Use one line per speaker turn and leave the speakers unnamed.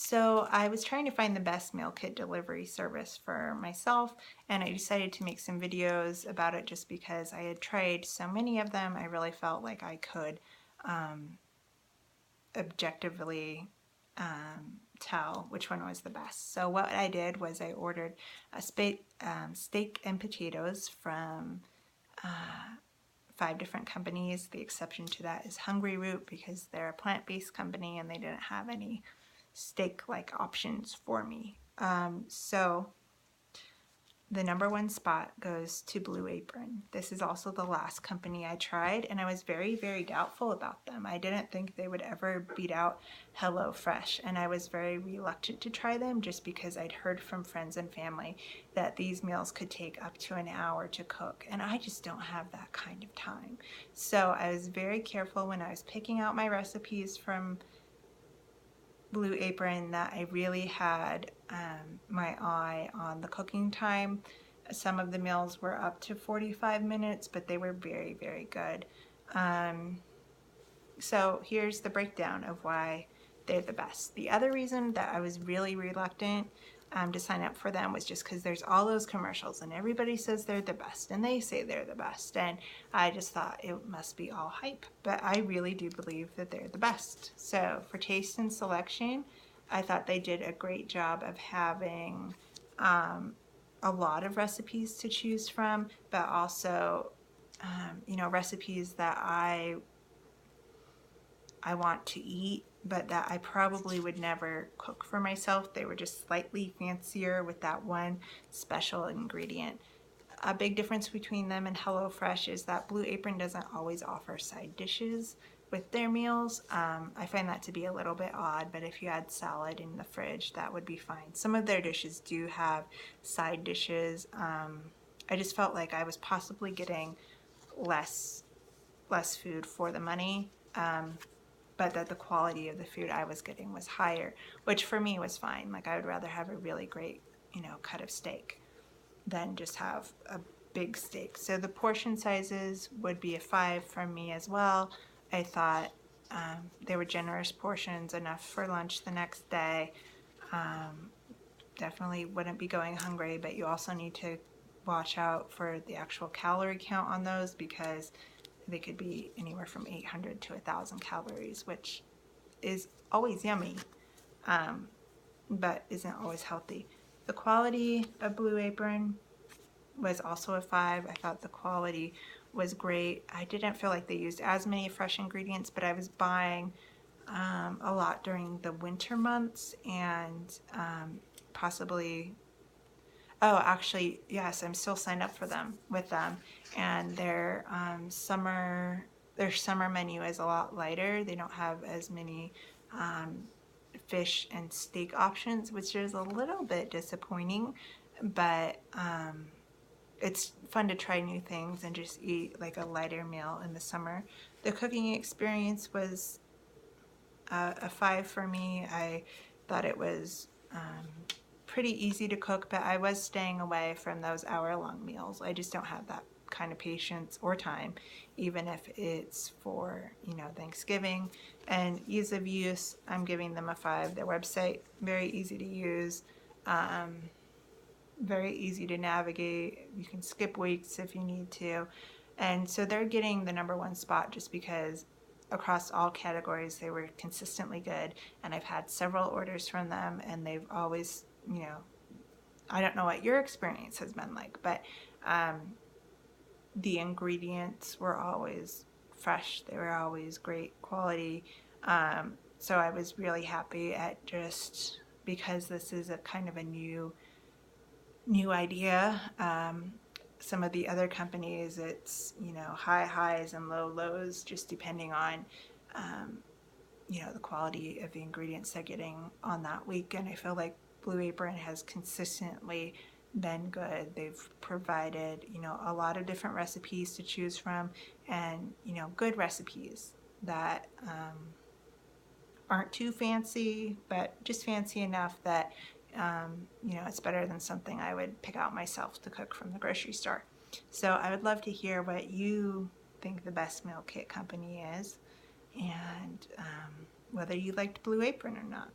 So I was trying to find the best meal kit delivery service for myself, and I decided to make some videos about it just because I had tried so many of them. I really felt like I could um, objectively tell which one was the best. So what I did was I ordered a steak and potatoes from 5 different companies. The exception to that is Hungry Root because they're a plant-based company and they didn't have any steak-like options for me. So the #1 spot goes to Blue Apron. This is also the last company I tried, and I was very, very doubtful about them. I didn't think they would ever beat out HelloFresh, and I was very reluctant to try them just because I'd heard from friends and family that these meals could take up to an hour to cook, and I just don't have that kind of time. So I was very careful when I was picking out my recipes from Blue Apron that I really had my eye on the cooking time. Some of the meals were up to 45 minutes, but they were very, very good. So here's the breakdown of why they're the best. The other reason that I was really reluctant to sign up for them was just because there's all those commercials and everybody says they're the best and they say they're the best, and I just thought it must be all hype, but I really do believe that they're the best. So for taste and selection, I thought they did a great job of having a lot of recipes to choose from, but also recipes that I want to eat, but that I probably would never cook for myself. They were just slightly fancier with that one special ingredient. A big difference between them and HelloFresh is that Blue Apron doesn't always offer side dishes with their meals. I find that to be a little bit odd, but if you had salad in the fridge, that would be fine. Some of their dishes do have side dishes. I just felt like I was possibly getting less food for the money. But that the quality of the food I was getting was higher, which for me was fine. Like, I would rather have a really great, cut of steak than just have a big steak. So the portion sizes would be a 5 from me as well. I thought they were generous portions, enough for lunch the next day. Definitely wouldn't be going hungry, but you also need to watch out for the actual calorie count on those because they could be anywhere from 800 to 1,000 calories, which is always yummy, but isn't always healthy. The quality of Blue Apron was also a 5. I thought the quality was great. I didn't feel like they used as many fresh ingredients, but I was buying a lot during the winter months and possibly. Oh, actually, yes, I'm still signed up with them, and their summer menu is a lot lighter. They don't have as many fish and steak options, which is a little bit disappointing, but it's fun to try new things and just eat like a lighter meal in the summer. The cooking experience was a 5 for me. I thought it was pretty easy to cook, but I was staying away from those hour-long meals. I just don't have that kind of patience or time, even if it's for, Thanksgiving. And ease of use, I'm giving them a 5. Their website, very easy to use, very easy to navigate. You can skip weeks if you need to. And so they're getting the #1 spot just because across all categories they were consistently good, and I've had several orders from them and they've always, I don't know what your experience has been like, but the ingredients were always fresh. They were always great quality. So I was really happy at, just because this is a kind of a new idea. Some of the other companies, it's, high highs and low lows, just depending on, the quality of the ingredients they're getting on that week. And I feel like Blue Apron has consistently been good. They've provided, a lot of different recipes to choose from, and, good recipes that aren't too fancy, but just fancy enough that, it's better than something I would pick out myself to cook from the grocery store. So I would love to hear what you think the best meal kit company is, and whether you liked Blue Apron or not.